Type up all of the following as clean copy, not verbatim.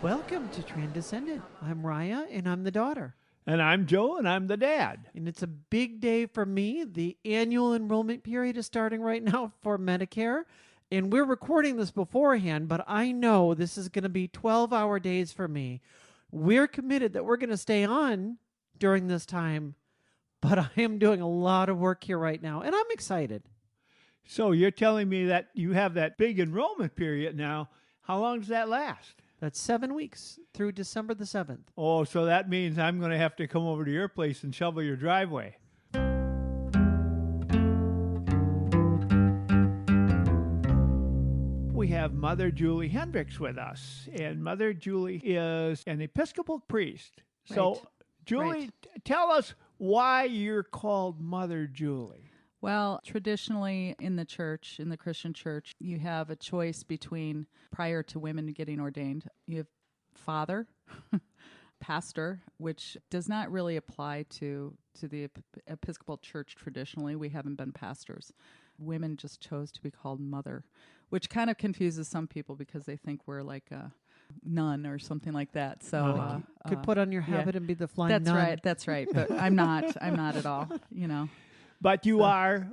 Welcome to Transcendent. I'm Raya, and I'm the daughter. And I'm Joe, and I'm the dad. And it's a big day for me. The annual enrollment period is starting right now for Medicare. And we're recording this beforehand, but I know this is going to be 12-hour days for me. We're committed that we're going to stay on during this time, but I am doing a lot of work here right now, and I'm excited. So you're telling me that you have that big enrollment period now. How long does that last? That's 7 weeks through December the 7th. Oh, so that means I'm going to have to come over to your place and shovel your driveway. We have Mother Julie Hendrix with us, and Mother Julie is an Episcopal priest. So, Right. Julie, tell us why you're called Mother Julie. Well, traditionally in the church, in the Christian church, you have a choice between, prior to women getting ordained, you have father, pastor, which does not really apply to the Episcopal church traditionally. We haven't been pastors. Women just chose to be called mother, which kind of confuses some people because they think we're like a nun or something like that. So Could put on your habit and be the flying that's nun. right. That's right. But I'm not at all, But you are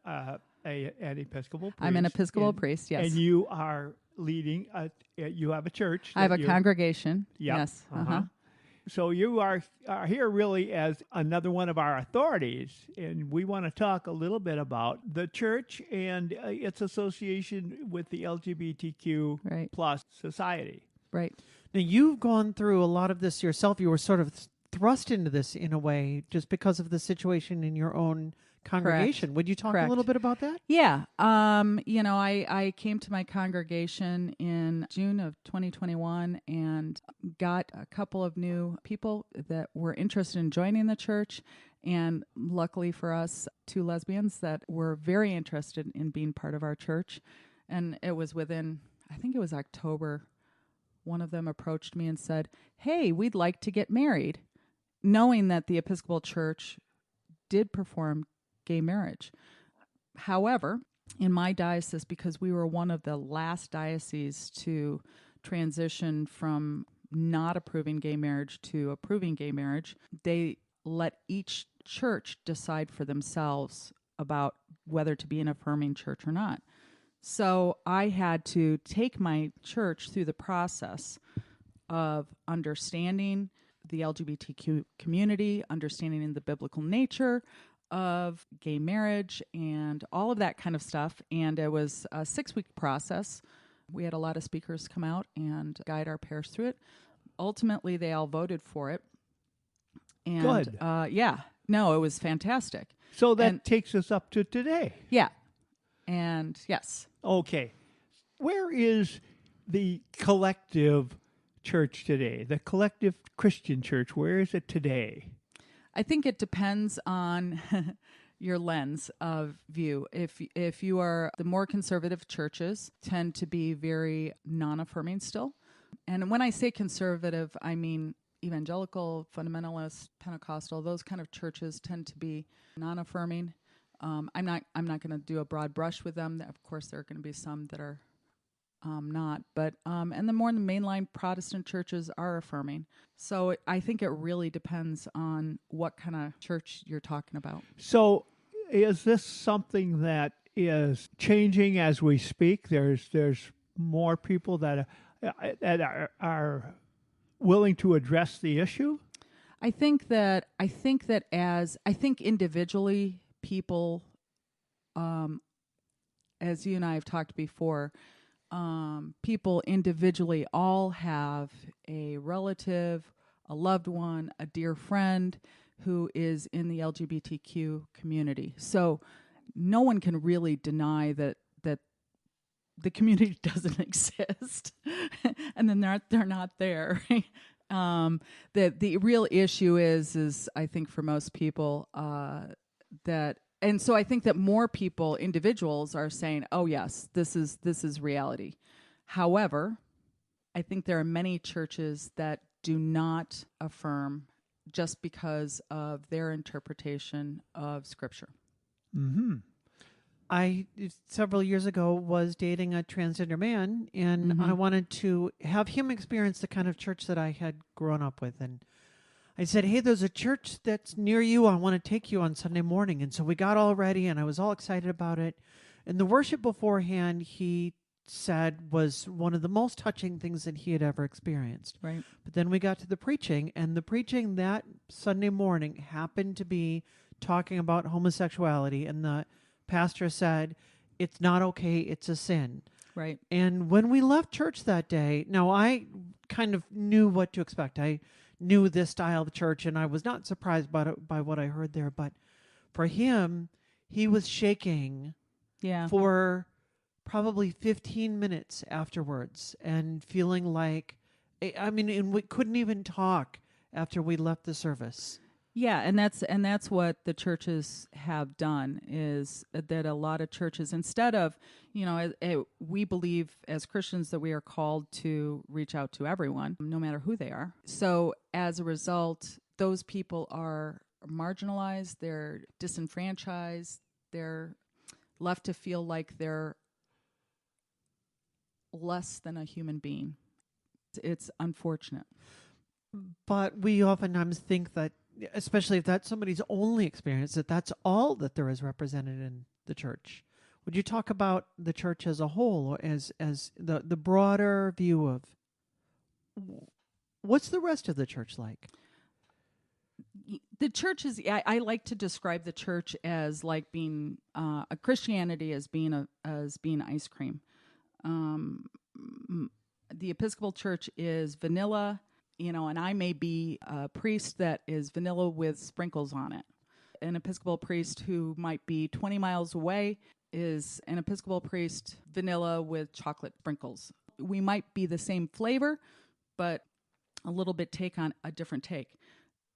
an Episcopal priest. I'm an Episcopal priest, yes. And you are leading, you have a church. I have a congregation. Yep. Yes. So you are here really as another one of our authorities, and we want to talk a little bit about the church and its association with the LGBTQ Right. plus society. Right. Now, you've gone through a lot of this yourself. You were sort of thrust into this in a way just because of the situation in your own congregation. Correct. Would you talk a Correct. little bit about that? Yeah. I came to my congregation in June of 2021 and got a couple of new people that were interested in joining the church. And luckily for us, 2 lesbians that were very interested in being part of our church. And it was within, I think it was October, one of them approached me and said, "Hey, we'd like to get married," knowing that the Episcopal Church did perform gay marriage. However, in my diocese, because we were one of the last dioceses to transition from not approving gay marriage to approving gay marriage, they let each church decide for themselves about whether to be an affirming church or not. So I had to take my church through the process of understanding the LGBTQ community, understanding the biblical nature of gay marriage and all of that kind of stuff. And it was a 6-week process. We had a lot of speakers come out and guide our parish through it. Ultimately, they all voted for it. And, Good. it was fantastic. So that takes us up to today. Yeah. And yes. Okay. Where is the collective church today? The collective Christian church, where is it today? I think it depends on your lens of view. If you are, the more conservative churches tend to be very non-affirming still. And when I say conservative, I mean evangelical, fundamentalist, Pentecostal, those kind of churches tend to be non-affirming. I'm not going to do a broad brush with them. Of course, there are going to be some that are not, but and the more the mainline Protestant churches are affirming. So I think it really depends on what kind of church you're talking about. So is this something that is changing as we speak? There's more people that are willing to address the issue? I think individually people, as you and I have talked before, people individually all have a relative, a loved one, a dear friend who is in the LGBTQ community. So no one can really deny that the community doesn't exist, and then they're not there. The real issue is I think for most people that. And so I think that more people, individuals, are saying, "Oh yes, this is reality." However, I think there are many churches that do not affirm just because of their interpretation of Scripture. Mm-hmm. I several years ago was dating a transgender man, and I wanted to have him experience the kind of church that I had grown up with. And I said, "Hey, there's a church that's near you. I want to take you on Sunday morning." And so we got all ready, and I was all excited about it. And the worship beforehand, he said, was one of the most touching things that he had ever experienced. Right. But then we got to the preaching, and the preaching that Sunday morning happened to be talking about homosexuality, and the pastor said, "It's not okay, it's a sin." Right. And when we left church that day, now I kind of knew what to expect. I knew this style of church, and I was not surprised by what I heard there. But for him, he was shaking Yeah. for probably 15 minutes afterwards and feeling like, I mean, and we couldn't even talk after we left the service. Yeah, and that's what the churches have done, is that a lot of churches, instead of, we believe as Christians that we are called to reach out to everyone, no matter who they are. So as a result, those people are marginalized, they're disenfranchised, they're left to feel like they're less than a human being. It's unfortunate. But we oftentimes think that, especially if that's somebody's only experience, that that's all that there is represented in the church. Would you talk about the church as a whole, or as the broader view of what's the rest of the church like? The church is, I like to describe the church as like being a Christianity as being ice cream. The Episcopal Church is vanilla, and I may be a priest that is vanilla with sprinkles on it. An Episcopal priest who might be 20 miles away is an Episcopal priest vanilla with chocolate sprinkles. We might be the same flavor, but a little bit take on a different take.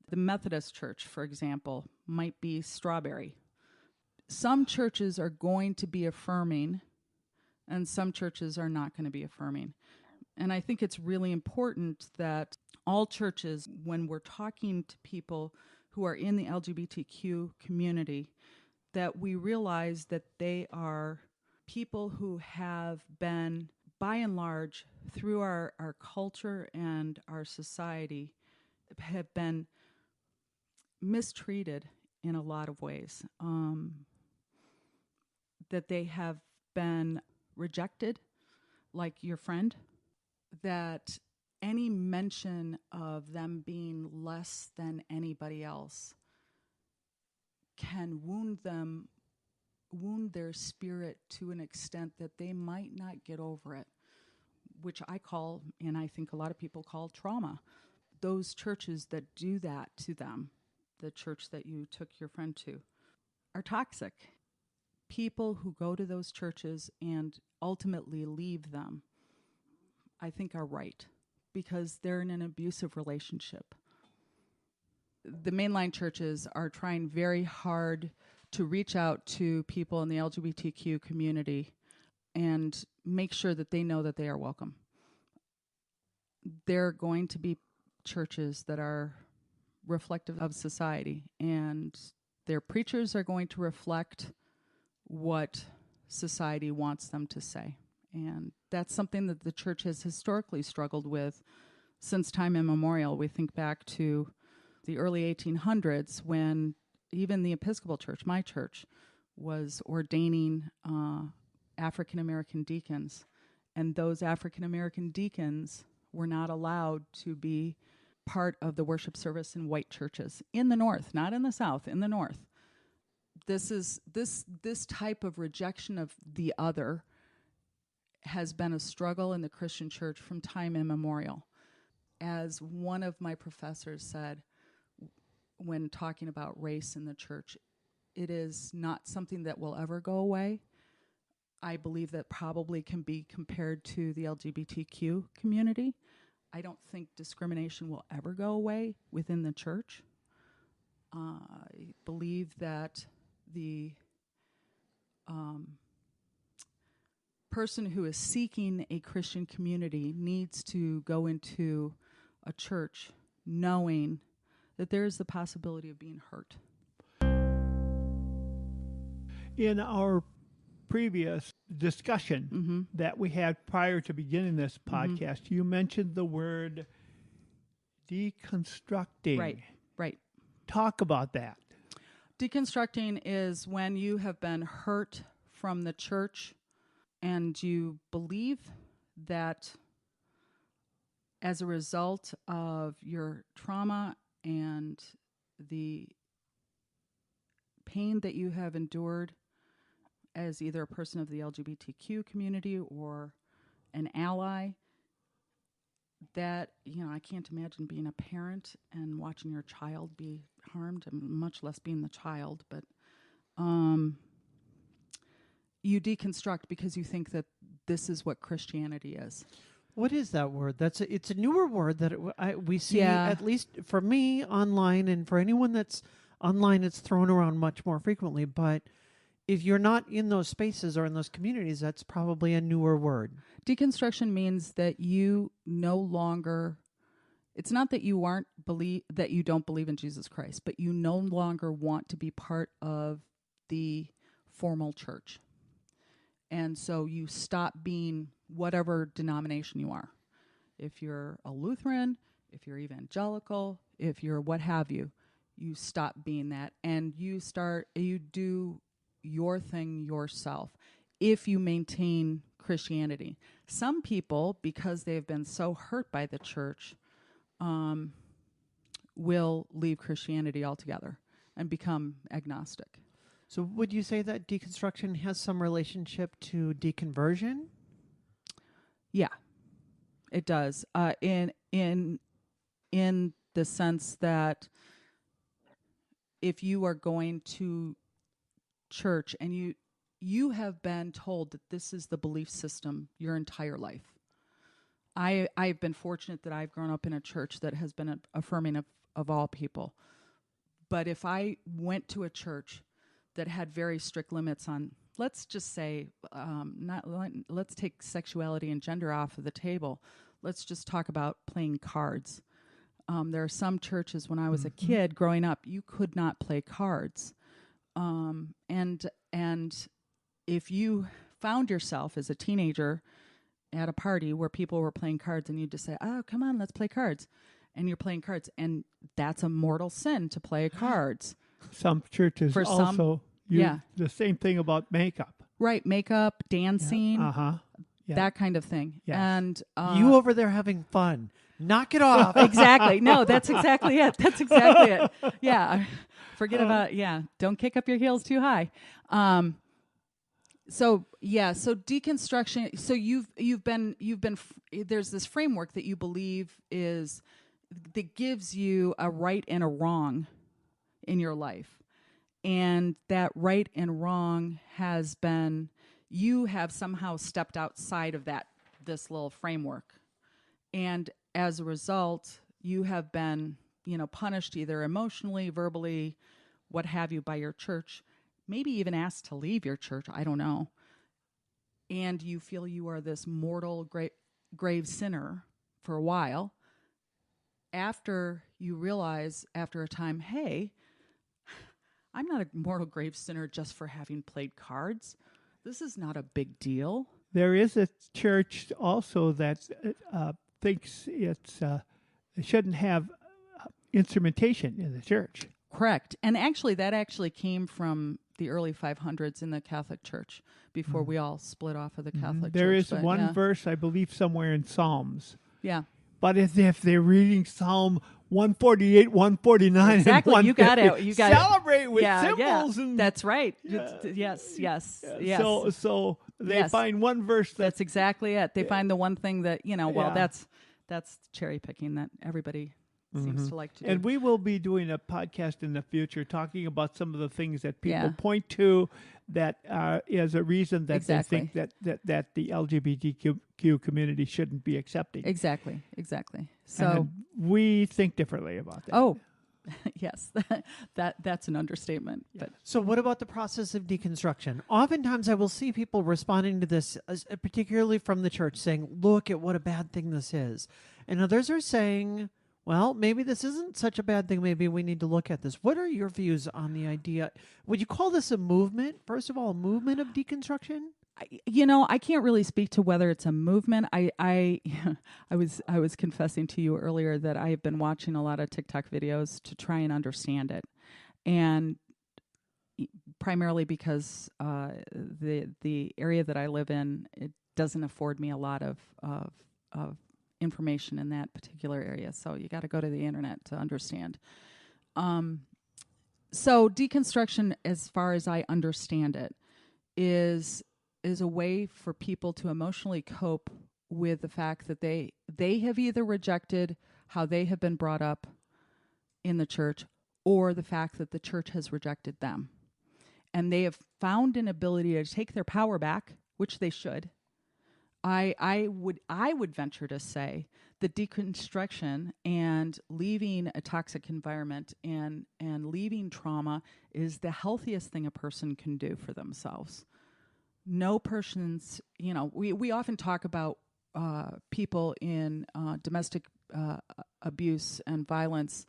The Methodist Church, for example, might be strawberry. Some churches are going to be affirming, and some churches are not going to be affirming. And I think it's really important that all churches, when we're talking to people who are in the LGBTQ community, that we realize that they are people who have been, by and large, through our culture and our society, have been mistreated in a lot of ways. That they have been rejected, like your friend, that any mention of them being less than anybody else can wound their spirit to an extent that they might not get over it, which I call, and I think a lot of people call, trauma. Those churches that do that to them, the church that you took your friend to, are toxic. People who go to those churches and ultimately leave them, I think, are right, because they're in an abusive relationship. The mainline churches are trying very hard to reach out to people in the LGBTQ community and make sure that they know that they are welcome. There are going to be churches that are reflective of society, and their preachers are going to reflect what society wants them to say. And that's something that the church has historically struggled with since time immemorial. We think back to the early 1800s when even the Episcopal Church, my church, was ordaining African-American deacons. And those African-American deacons were not allowed to be part of the worship service in white churches in the North, not in the South, in the North. This type of rejection of the other has been a struggle in the Christian church from time immemorial. As one of my professors said when talking about race in the church, it is not something that will ever go away. I believe that probably can be compared to the LGBTQ community. I don't think discrimination will ever go away within the church. I believe that the person who is seeking a Christian community needs to go into a church knowing that there is the possibility of being hurt. In our previous discussion that we had prior to beginning this podcast, you mentioned the word deconstructing. Right. Talk about that. Deconstructing is when you have been hurt from the church and you believe that as a result of your trauma and the pain that you have endured as either a person of the LGBTQ community or an ally, that, I can't imagine being a parent and watching your child be harmed, much less being the child, but you deconstruct because you think that this is what Christianity is. What is that word? It's a newer word that we see, at least for me, online, and for anyone that's online, it's thrown around much more frequently. But if you're not in those spaces or in those communities, that's probably a newer word. Deconstruction means that you no longer, it's not that you that you don't believe in Jesus Christ, but you no longer want to be part of the formal church. And so you stop being whatever denomination you are. If you're a Lutheran, if you're evangelical, if you're what have you, you stop being that and you do your thing yourself if you maintain Christianity. Some people, because they've been so hurt by the church, will leave Christianity altogether and become agnostic. So would you say that deconstruction has some relationship to deconversion? Yeah, it does. In the sense that if you are going to church and you have been told that this is the belief system your entire life. I've been fortunate that I've grown up in a church that has been affirming of all people. But if I went to a church that had very strict limits on, let's just say, let's take sexuality and gender off of the table. Let's just talk about playing cards. There are some churches when I was a kid growing up, you could not play cards. And if you found yourself as a teenager at a party where people were playing cards and you just say, oh, come on, let's play cards. And you're playing cards. And that's a mortal sin to play cards. Some churches also use the same thing about makeup. Right. Makeup, dancing, that kind of thing. Yes. And you over there having fun. Knock it off. Exactly. No, that's exactly it. That's exactly it. Yeah. Forget about, don't kick up your heels too high. So deconstruction, so you've been there's this framework that you believe that gives you a right and a wrong in your life. And that right and wrong has been, you have somehow stepped outside of this little framework. And as a result, you have been, punished either emotionally, verbally, what have you, by your church, maybe even asked to leave your church, I don't know. And you feel you are this mortal, grave sinner for a while. After you realize, after a time, hey, I'm not a mortal grave sinner just for having played cards. This is not a big deal. There is a church also that thinks it shouldn't have instrumentation in the church. Correct. And that came from the early 500s in the Catholic Church before we all split off of the Catholic Church. There is one verse, I believe, somewhere in Psalms. Yeah. But if they're reading Psalm 148, 149, exactly, and you got it. You got celebrate with symbols. Yeah. And that's right. Yes. So they find one verse. That's exactly it. They find the one thing that, that's cherry picking that everybody seems to like to do. And we will be doing a podcast in the future talking about some of the things that people point to that is a reason that they think that the LGBTQ community shouldn't be accepting. Exactly. So and we think differently about that. Oh, yes, that's an understatement. Yeah. But So what about the process of deconstruction? Oftentimes I will see people responding to this, particularly from the church, saying, look at what a bad thing this is. And others are saying, Well, maybe this isn't such a bad thing. Maybe we need to look at this. What are your views on the idea? Would you call this a movement? First of all, a movement of deconstruction? I can't really speak to whether it's a movement. I was confessing to you earlier that I have been watching a lot of TikTok videos to try and understand it, and primarily because the area that I live in, it doesn't afford me a lot of information in that particular area. So you got to go to the internet to understand. So deconstruction, as far as I understand it, is a way for people to emotionally cope with the fact that they have either rejected how they have been brought up in the church, or the fact that the church has rejected them. And they have found an ability to take their power back, which they should. I would venture to say that deconstruction and leaving a toxic environment and leaving trauma is the healthiest thing a person can do for themselves. No person's, we often talk about people in domestic abuse and violence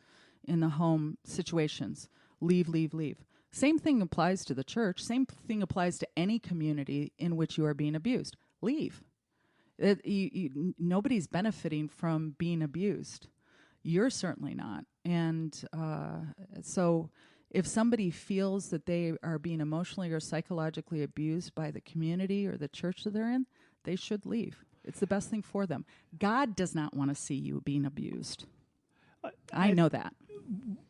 in the home situations. Leave. Same thing applies to the church. Same thing applies to any community in which you are being abused. Leave. Nobody's benefiting from being abused. You're certainly not. And so if somebody feels that they are being emotionally or psychologically abused by the community or the church that they're in, they should leave. It's the best thing for them. God does not want to see you being abused. I know that.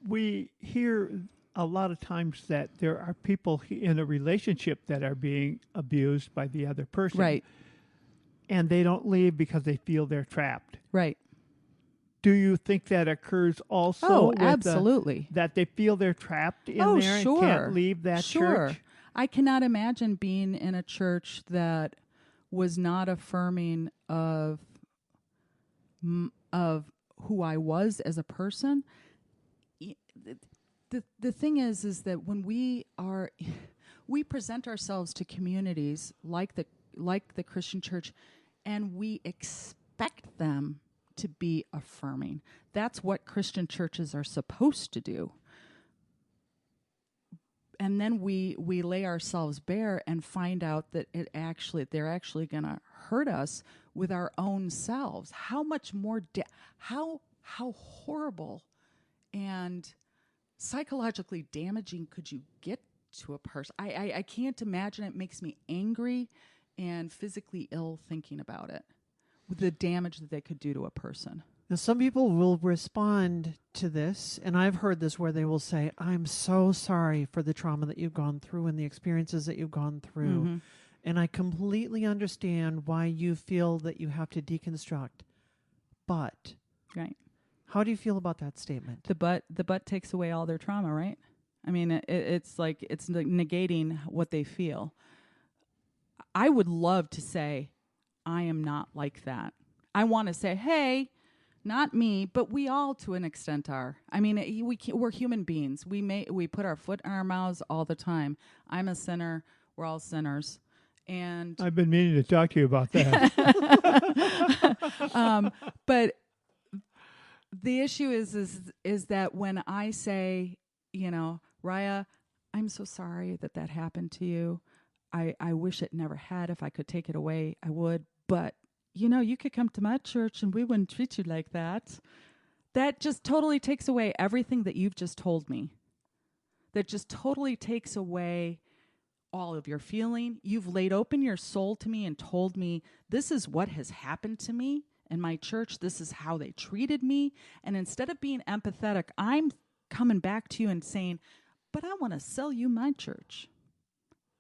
We hear a lot of times that there are people in a relationship that are being abused by the other person. Right. And they don't leave because they feel they're trapped. Right. Do you think that occurs also? Oh, absolutely. That they feel they're trapped in there sure. and can't leave that church? I cannot imagine being in a church that was not affirming of who I was as a person. The thing is that when we present ourselves to communities like the Christian church, and we expect them to be affirming. That's what Christian churches are supposed to do. And then we lay ourselves bare and find out that they're actually going to hurt us with our own selves. How much more how horrible and psychologically damaging could you get to a person? I can't imagine. It makes me angry and physically ill thinking about it, with the damage that they could do to a person. Now, some people will respond to this, and I've heard this where they will say, I'm so sorry for the trauma that you've gone through and the experiences that you've gone through. Mm-hmm. And I completely understand why you feel that you have to deconstruct. But Right. How do you feel about that statement? The but takes away all their trauma, right? I mean, it's like negating what they feel. I would love to say, I am not like that. I want to say, hey, not me, but we all, to an extent, are. I mean, we're human beings. We put our foot in our mouths all the time. I'm a sinner. We're all sinners. And I've been meaning to talk to you about that. But the issue is that when I say, Raya, I'm so sorry that happened to you. I wish it never had. If I could take it away, I would. But, you could come to my church and we wouldn't treat you like that. That just totally takes away everything that you've just told me. That just totally takes away all of your feeling. You've laid open your soul to me and told me this is what has happened to me in my church. This is how they treated me. And instead of being empathetic, I'm coming back to you and saying, but I want to sell you my church.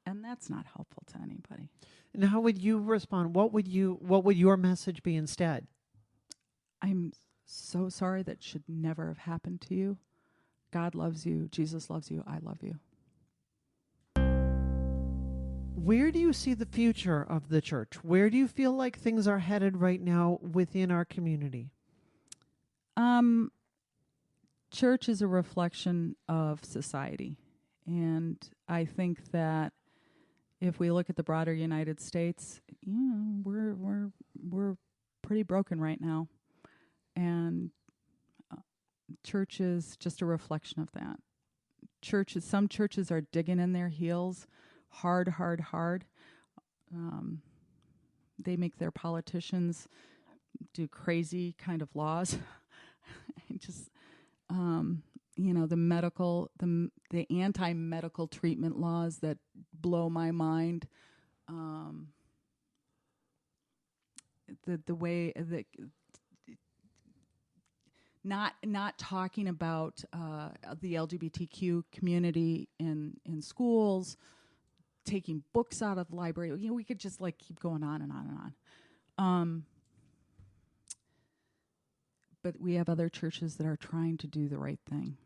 And that's not helpful to anybody. And how would you respond? What would your message be instead? I'm so sorry that should never have happened to you. God loves you. Jesus loves you. I love you. Where do you see the future of the church? Where do you feel like things are headed right now within our community? Church is a reflection of society. And I think that if we look at the broader United States, we're pretty broken right now. And church is just a reflection of that. Some churches are digging in their heels hard. They make their politicians do crazy kind of laws. Just, the anti-medical treatment laws that blow my mind. The way that not talking about the LGBTQ community in schools, taking books out of the library. We could just keep going on and on and on. But we have other churches that are trying to do the right thing.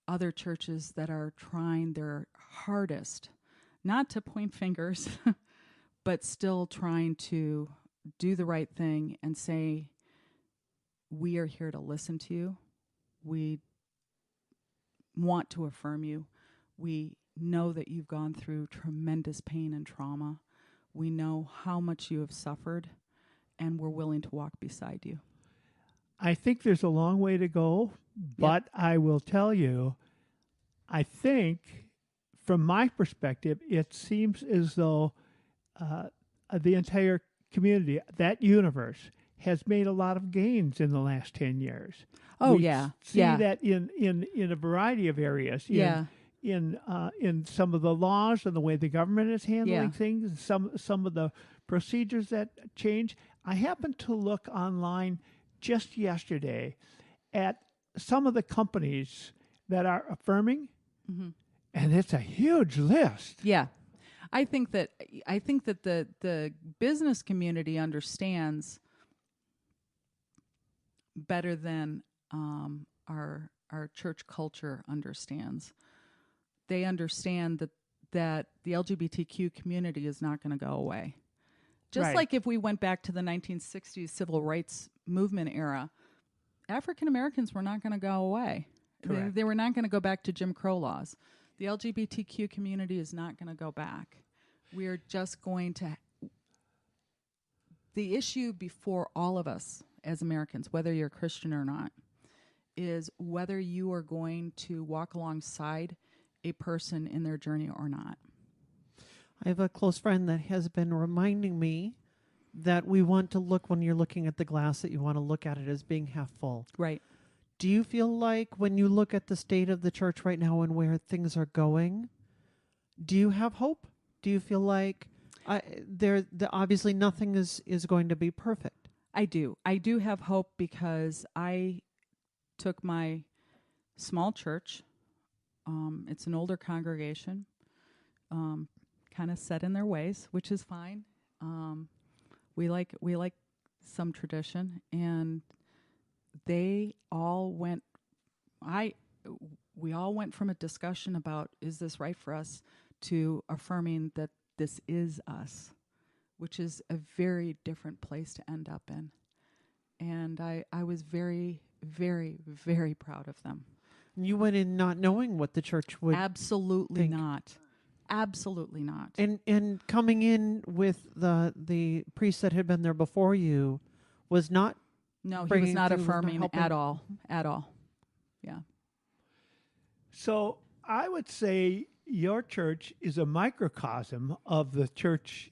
Other churches that are trying their hardest, not to point fingers, but still trying to do the right thing and say, we are here to listen to you. We want to affirm you. We know that you've gone through tremendous pain and trauma. We know how much you have suffered, and we're willing to walk beside you. I think there's a long way to go, but I will tell you, I think from my perspective, it seems as though the entire community, that universe, has made a lot of gains in the last 10 years. Oh, we yeah. see that in a variety of areas. In some of the laws and the way the government is handling things, some of the procedures that change. I happened to look online just yesterday at some of the companies that are affirming, and it's a huge list. Yeah. I think that the business community understands better than our church culture understands. They understand that the LGBTQ community is not going to go away. Just like if we went back to the 1960s civil rights movement era, African Americans were not going to go away. They were not going to go back to Jim Crow laws. The LGBTQ community is not going to go back. We are just going to... The issue before all of us as Americans, whether you're Christian or not, is whether you are going to walk alongside a person in their journey or not. I have a close friend that has been reminding me that we want to look, when you're looking at the glass, that you want to look at it as being half full. Right. Do you feel like when you look at the state of the church right now and where things are going, do you have hope? Do you feel like obviously nothing is going to be perfect? I do. I do have hope because I took my small church. It's an older congregation, kind of set in their ways, which is fine. We like some tradition, and they all went. We all went from a discussion about, is this right for us, to affirming that this is us, which is a very different place to end up in. And I was very, very, very proud of them. You went in not knowing what the church would Absolutely think. not. Absolutely not. And coming in with the priest that had been there before you was not. No, he was not affirming helping. at all. At all. Yeah. So I would say your church is a microcosm of the church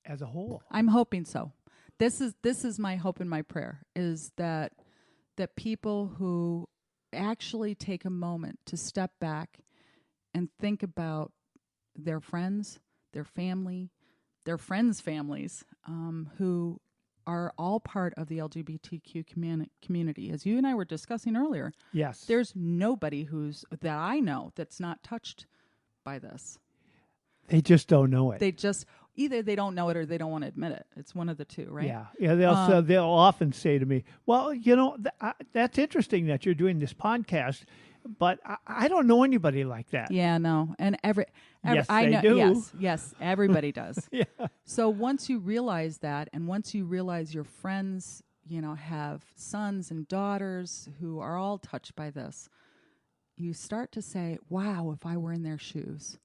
as a whole. I'm hoping so. This is my hope and my prayer, is that people who actually take a moment to step back and think about their friends, their family, their friends' families, who are all part of the LGBTQ community. As you and I were discussing earlier, Yes. there's nobody that I know that's not touched by this. They just don't know it. They just, either they don't know it or they don't want to admit it. It's one of the two, right? Yeah. They'll often say to me, "Well, that's interesting that you're doing this podcast, but I don't know anybody like that." Yeah, no, and Yes, I they know. do. Yes, everybody does. Yeah. So once you realize that, and once you realize your friends, have sons and daughters who are all touched by this, you start to say, "Wow, if I were in their shoes."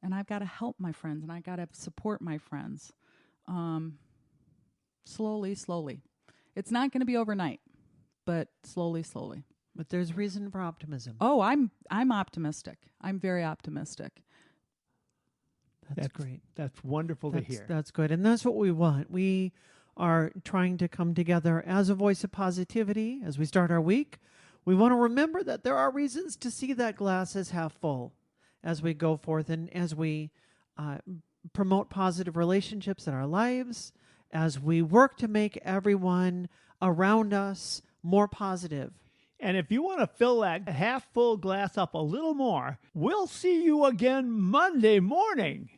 And I've got to help my friends, and I got to support my friends. Slowly. It's not going to be overnight, but slowly, slowly. But there's reason for optimism. Oh, I'm optimistic. I'm very optimistic. That's great. That's wonderful to hear. That's good. And that's what we want. We are trying to come together as a voice of positivity as we start our week. We want to remember that there are reasons to see that glass as half full as we go forth and as we promote positive relationships in our lives, as we work to make everyone around us more positive. And if you want to fill that half full glass up a little more, we'll see you again Monday morning.